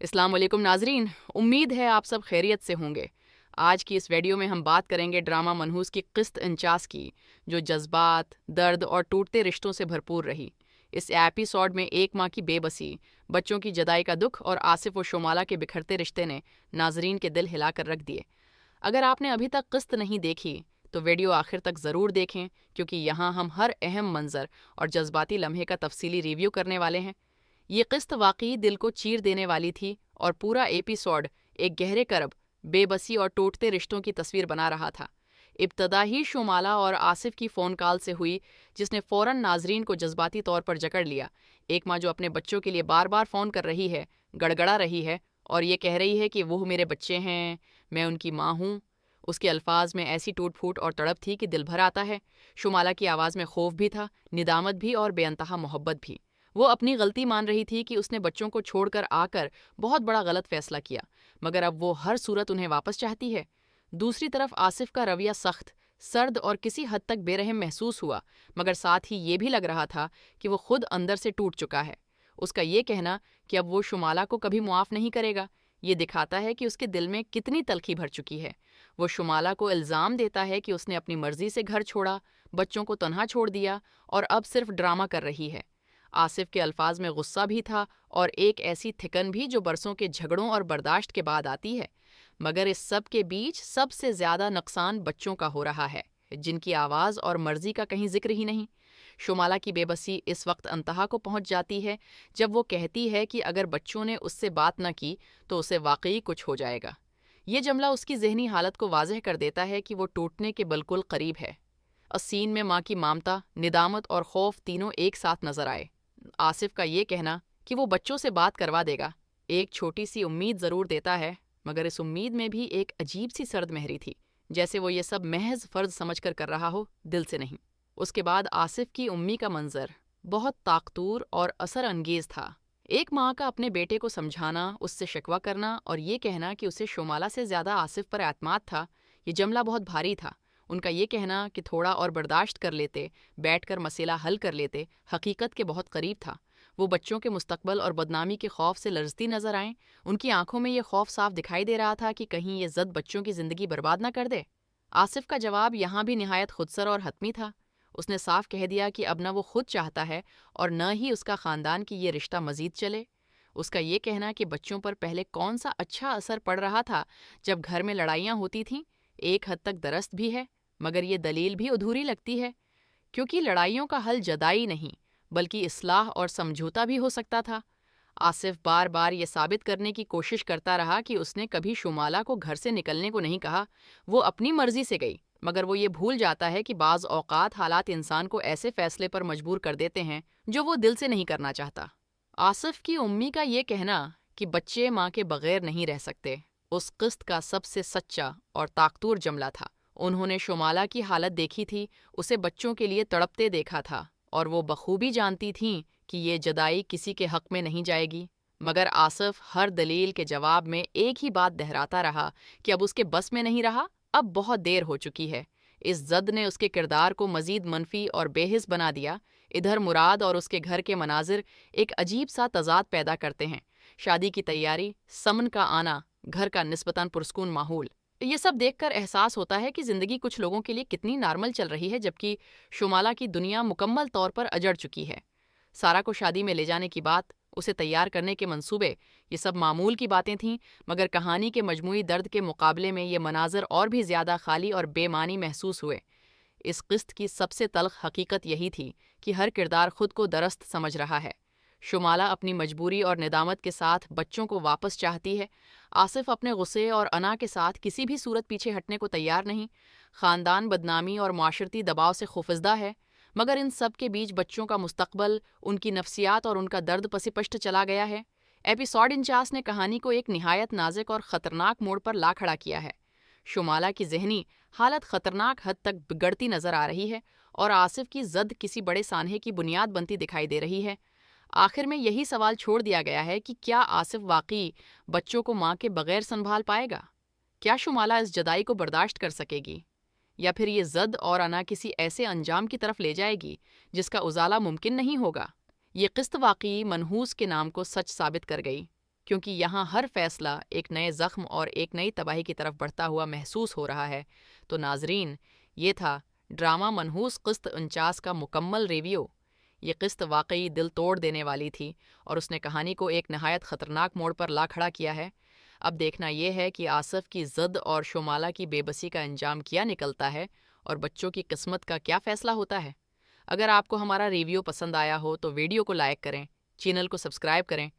السلام علیکم ناظرین، امید ہے آپ سب خیریت سے ہوں گے۔ آج کی اس ویڈیو میں ہم بات کریں گے ڈرامہ منحوس کی قسط 49 کی، جو جذبات، درد اور ٹوٹتے رشتوں سے بھرپور رہی۔ اس ایپیسوڈ میں ایک ماں کی بے بسی، بچوں کی جدائی کا دکھ اور آصف و شمالہ کے بکھرتے رشتے نے ناظرین کے دل ہلا کر رکھ دیے۔ اگر آپ نے ابھی تک قسط نہیں دیکھی تو ویڈیو آخر تک ضرور دیکھیں، کیونکہ یہاں ہم ہر اہم منظر اور جذباتی لمحے کا تفصیلی ریویو کرنے والے ہیں۔ یہ قسط واقعی دل کو چیر دینے والی تھی اور پورا ایپیسوڈ ایک گہرے کرب، بے بسی اور ٹوٹتے رشتوں کی تصویر بنا رہا تھا۔ ابتدا ہی شمالہ اور آصف کی فون کال سے ہوئی، جس نے فوراً ناظرین کو جذباتی طور پر جکڑ لیا۔ ایک ماں جو اپنے بچوں کے لیے بار بار فون کر رہی ہے، گڑگڑا رہی ہے اور یہ کہہ رہی ہے کہ وہ میرے بچے ہیں، میں ان کی ماں ہوں۔ اس کے الفاظ میں ایسی ٹوٹ پھوٹ اور تڑپ تھی کہ دل بھر آتا ہے۔ شمالہ کی آواز میں خوف بھی تھا، ندامت بھی اور بے انتہا محبت بھی۔ وہ اپنی غلطی مان رہی تھی کہ اس نے بچوں کو چھوڑ کر آ کر بہت بڑا غلط فیصلہ کیا، مگر اب وہ ہر صورت انہیں واپس چاہتی ہے۔ دوسری طرف آصف کا رویہ سخت، سرد اور کسی حد تک بے رحم محسوس ہوا، مگر ساتھ ہی یہ بھی لگ رہا تھا کہ وہ خود اندر سے ٹوٹ چکا ہے۔ اس کا یہ کہنا کہ اب وہ شمالہ کو کبھی معاف نہیں کرے گا، یہ دکھاتا ہے کہ اس کے دل میں کتنی تلخی بھر چکی ہے۔ وہ شمالہ کو الزام دیتا ہے کہ اس نے اپنی مرضی سے گھر چھوڑا، بچوں کو تنہا چھوڑ دیا اور اب صرف ڈرامہ کر رہی ہے۔ آصف کے الفاظ میں غصہ بھی تھا اور ایک ایسی تھکن بھی جو برسوں کے جھگڑوں اور برداشت کے بعد آتی ہے، مگر اس سب کے بیچ سب سے زیادہ نقصان بچوں کا ہو رہا ہے، جن کی آواز اور مرضی کا کہیں ذکر ہی نہیں۔ شمالہ کی بے بسی اس وقت انتہا کو پہنچ جاتی ہے جب وہ کہتی ہے کہ اگر بچوں نے اس سے بات نہ کی تو اسے واقعی کچھ ہو جائے گا۔ یہ جملہ اس کی ذہنی حالت کو واضح کر دیتا ہے کہ وہ ٹوٹنے کے بالکل قریب ہے۔ اس سین میں ماں کی مامتا، ندامت اور خوف تینوں ایک ساتھ نظر آئے۔ آصف کا یہ کہنا کہ وہ بچوں سے بات کروا دے گا ایک چھوٹی سی امید ضرور دیتا ہے، مگر اس امید میں بھی ایک عجیب سی سرد مہری تھی، جیسے وہ یہ سب محض فرض سمجھ کر رہا ہو، دل سے نہیں۔ اس کے بعد آصف کی امی کا منظر بہت طاقتور اور اثر انگیز تھا۔ ایک ماں کا اپنے بیٹے کو سمجھانا، اس سے شکوہ کرنا اور یہ کہنا کہ اسے شمالہ سے زیادہ آصف پر اعتماد تھا، یہ جملہ بہت بھاری تھا۔ ان کا یہ کہنا کہ تھوڑا اور برداشت کر لیتے، بیٹھ کر مسئلہ حل کر لیتے، حقیقت کے بہت قریب تھا۔ وہ بچوں کے مستقبل اور بدنامی کے خوف سے لرزتی نظر آئیں۔ ان کی آنکھوں میں یہ خوف صاف دکھائی دے رہا تھا کہ کہیں یہ ضد بچوں کی زندگی برباد نہ کر دے۔ آصف کا جواب یہاں بھی نہایت خودسر اور حتمی تھا۔ اس نے صاف کہہ دیا کہ اب نہ وہ خود چاہتا ہے اور نہ ہی اس کا خاندان کی یہ رشتہ مزید چلے۔ اس کا یہ کہنا کہ بچوں پر پہلے کون سا اچھا اثر پڑ رہا تھا جب گھر میں لڑائیاں ہوتی تھیں، ایک حد تک درست بھی ہے، مگر یہ دلیل بھی ادھوری لگتی ہے، کیونکہ لڑائیوں کا حل جدائی نہیں بلکہ اصلاح اور سمجھوتا بھی ہو سکتا تھا۔ آصف بار بار یہ ثابت کرنے کی کوشش کرتا رہا کہ اس نے کبھی شمالہ کو گھر سے نکلنے کو نہیں کہا، وہ اپنی مرضی سے گئی، مگر وہ یہ بھول جاتا ہے کہ بعض اوقات حالات انسان کو ایسے فیصلے پر مجبور کر دیتے ہیں جو وہ دل سے نہیں کرنا چاہتا۔ آصف کی امی کا یہ کہنا کہ بچے ماں کے بغیر نہیں رہ سکتے، اس قسط کا سب سے سچا اور طاقتور جملہ تھا۔ انہوں نے شمالہ کی حالت دیکھی تھی، اسے بچوں کے لیے تڑپتے دیکھا تھا، اور وہ بخوبی جانتی تھیں کہ یہ جدائی کسی کے حق میں نہیں جائے گی، مگر آصف ہر دلیل کے جواب میں ایک ہی بات دہراتا رہا کہ اب اس کے بس میں نہیں رہا، اب بہت دیر ہو چکی ہے۔ اس ضد نے اس کے کردار کو مزید منفی اور بے حس بنا دیا۔ ادھر مراد اور اس کے گھر کے مناظر ایک عجیب سا تضاد پیدا کرتے ہیں، شادی کی تیاری، سمن کا آنا، گھر کا نسبتاً پرسکون ماحول۔ یہ سب دیکھ کر احساس ہوتا ہے کہ زندگی کچھ لوگوں کے لیے کتنی نارمل چل رہی ہے، جبکہ شمالہ کی دنیا مکمل طور پر اجڑ چکی ہے۔ سارا کو شادی میں لے جانے کی بات، اسے تیار کرنے کے منصوبے، یہ سب معمول کی باتیں تھیں، مگر کہانی کے مجموعی درد کے مقابلے میں یہ مناظر اور بھی زیادہ خالی اور بے معنی محسوس ہوئے۔ اس قسط کی سب سے تلخ حقیقت یہی تھی کہ ہر کردار خود کو درست سمجھ رہا ہے۔ شمالہ اپنی مجبوری اور ندامت کے ساتھ بچوں کو واپس چاہتی ہے، آصف اپنے غصے اور انا کے ساتھ کسی بھی صورت پیچھے ہٹنے کو تیار نہیں، خاندان بدنامی اور معاشرتی دباؤ سے خوفزدہ ہے، مگر ان سب کے بیچ بچوں کا مستقبل، ان کی نفسیات اور ان کا درد پس پشت چلا گیا ہے۔ ایپیسوڈ 49 نے کہانی کو ایک نہایت نازک اور خطرناک موڑ پر لا کھڑا کیا ہے۔ شمالہ کی ذہنی حالت خطرناک حد تک بگڑتی نظر آ رہی ہے اور آصف کی ضد کسی بڑے سانحے کی بنیاد بنتی دکھائی دے رہی ہے۔ آخر میں یہی سوال چھوڑ دیا گیا ہے کہ کیا آصف واقعی بچوں کو ماں کے بغیر سنبھال پائے گا؟ کیا شمالہ اس جدائی کو برداشت کر سکے گی؟ یا پھر یہ ضد اور انا کسی ایسے انجام کی طرف لے جائے گی جس کا ازالہ ممکن نہیں ہوگا؟ یہ قسط واقعی منحوس کے نام کو سچ ثابت کر گئی۔ کیونکہ یہاں ہر فیصلہ ایک نئے زخم اور ایک نئی تباہی کی طرف بڑھتا ہوا محسوس ہو رہا ہے۔ تو ناظرین، یہ تھا ڈرامہ منحوس قسط 49 کا مکمل ریویو۔ یہ قسط واقعی دل توڑ دینے والی تھی اور اس نے کہانی کو ایک نہایت خطرناک موڑ پر لا کھڑا کیا ہے۔ اب دیکھنا یہ ہے کہ آصف کی ضد اور شمالہ کی بے بسی کا انجام کیا نکلتا ہے اور بچوں کی قسمت کا کیا فیصلہ ہوتا ہے۔ اگر آپ کو ہمارا ریویو پسند آیا ہو تو ویڈیو کو لائک کریں، چینل کو سبسکرائب کریں